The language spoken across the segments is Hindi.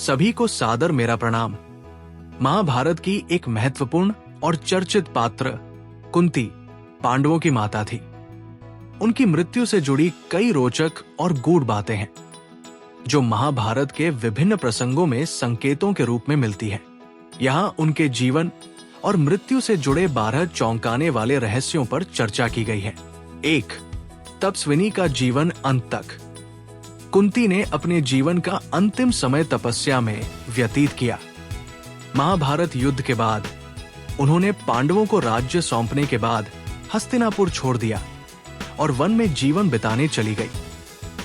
सभी को सादर मेरा प्रणाम। महाभारत की एक महत्वपूर्ण और चर्चित पात्र कुंती पांडवों की माता थी। उनकी मृत्यु से जुड़ी कई रोचक और गूढ़ बातें हैं, जो महाभारत के विभिन्न प्रसंगों में संकेतों के रूप में मिलती है। यहाँ उनके जीवन और मृत्यु से जुड़े 12 चौंकाने वाले रहस्यों पर चर्चा की गई है। 1. तपस्विनी का जीवन अंत तक। कुंती ने अपने जीवन का अंतिम समय तपस्या में व्यतीत किया। महाभारत युद्ध के बाद उन्होंने पांडवों को राज्य सौंपने के बाद हस्तिनापुर छोड़ दिया और वन में जीवन बिताने चली गई।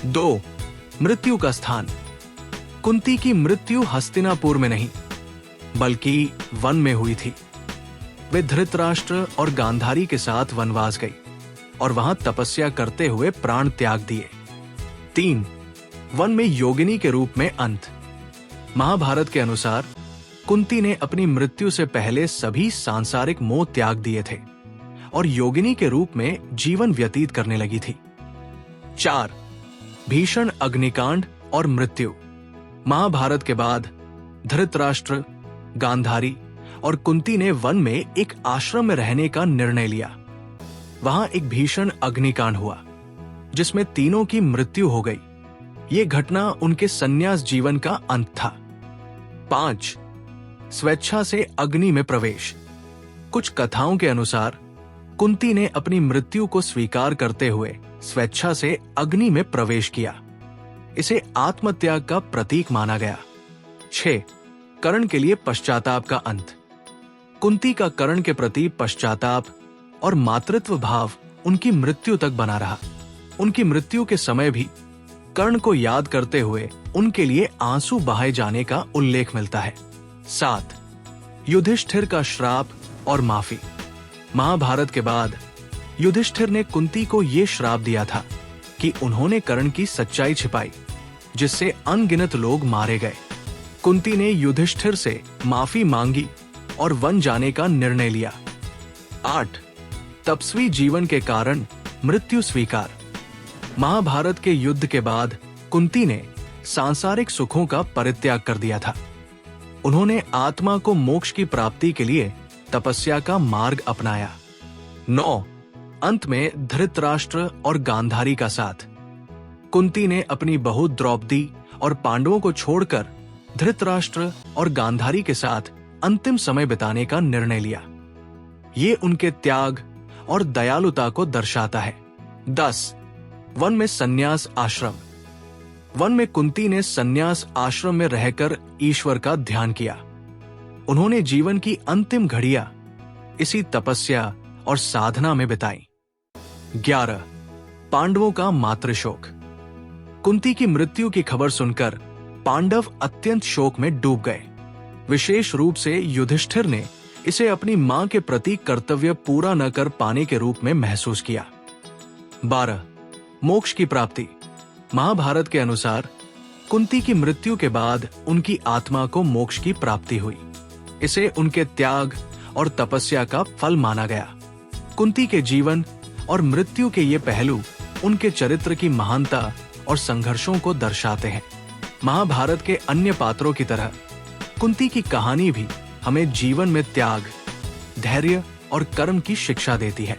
2. मृत्यु का स्थान। कुंती की मृत्यु हस्तिनापुर में नहीं बल्कि वन में हुई थी। वे धृतराष्ट्र और गांधारी के साथ वनवास गई और वहां तपस्या करते हुए प्राण त्याग दिए। 3. वन में योगिनी के रूप में अंत। महाभारत के अनुसार कुंती ने अपनी मृत्यु से पहले सभी सांसारिक मोह त्याग दिए थे और योगिनी के रूप में जीवन व्यतीत करने लगी थी। 4. भीषण अग्निकांड और मृत्यु। महाभारत के बाद धृतराष्ट्र, गांधारी और कुंती ने वन में एक आश्रम में रहने का निर्णय लिया। वहां एक भीषण अग्निकांड हुआ जिसमें तीनों की मृत्यु हो गई। ये घटना उनके संन्यास जीवन का अंत था। 5. स्वेच्छा से अग्नि में प्रवेश। कुछ कथाओं के अनुसार कुंती ने अपनी मृत्यु को स्वीकार करते हुए स्वेच्छा से अग्नि में प्रवेश किया। इसे आत्मत्याग का प्रतीक माना गया। 6. कर्ण के लिए पश्चाताप का अंत। कुंती का कर्ण के प्रति पश्चाताप और मातृत्व भाव उनकी मृत्यु तक बना रहा। उनकी मृत्यु के समय भी कर्ण को याद करते हुए उनके लिए आंसू बहाए जाने का उल्लेख मिलता है। 7. युधिष्ठिर का श्राप और माफी। महाभारत के बाद युधिष्ठिर ने कुंती को यह श्राप दिया था कि उन्होंने कर्ण की सच्चाई छिपाई, जिससे अनगिनत लोग मारे गए। कुंती ने युधिष्ठिर से माफी मांगी और वन जाने का निर्णय लिया। 8. तपस्वी जीवन के कारण मृत्यु स्वीकार। महाभारत के युद्ध के बाद कुंती ने सांसारिक सुखों का परित्याग कर दिया था। उन्होंने आत्मा को मोक्ष की प्राप्ति के लिए तपस्या का मार्ग अपनाया। 9. अंत में धृतराष्ट्र और गांधारी का साथ। कुंती ने अपनी बहू द्रौपदी और पांडवों को छोड़कर धृतराष्ट्र और गांधारी के साथ अंतिम समय बिताने का निर्णय लिया। ये उनके त्याग और दयालुता को दर्शाता है। 10. वन में संन्यास आश्रम। वन में कुंती ने संन्यास आश्रम में रहकर ईश्वर का ध्यान किया। उन्होंने जीवन की अंतिम घड़ियां इसी तपस्या और साधना में बिताई। 11. पांडवों का मातृशोक। कुंती की मृत्यु की खबर सुनकर पांडव अत्यंत शोक में डूब गए। विशेष रूप से युधिष्ठिर ने इसे अपनी मां के प्रति कर्तव्य पूरा न कर पाने के रूप में महसूस किया। 12. मोक्ष की प्राप्ति। महाभारत के अनुसार कुंती की मृत्यु के बाद उनकी आत्मा को मोक्ष की प्राप्ति हुई। इसे उनके त्याग और तपस्या का फल माना गया। कुंती के जीवन और मृत्यु के ये पहलू उनके चरित्र की महानता और संघर्षों को दर्शाते हैं। महाभारत के अन्य पात्रों की तरह कुंती की कहानी भी हमें जीवन में त्याग, धैर्य और कर्म की शिक्षा देती है।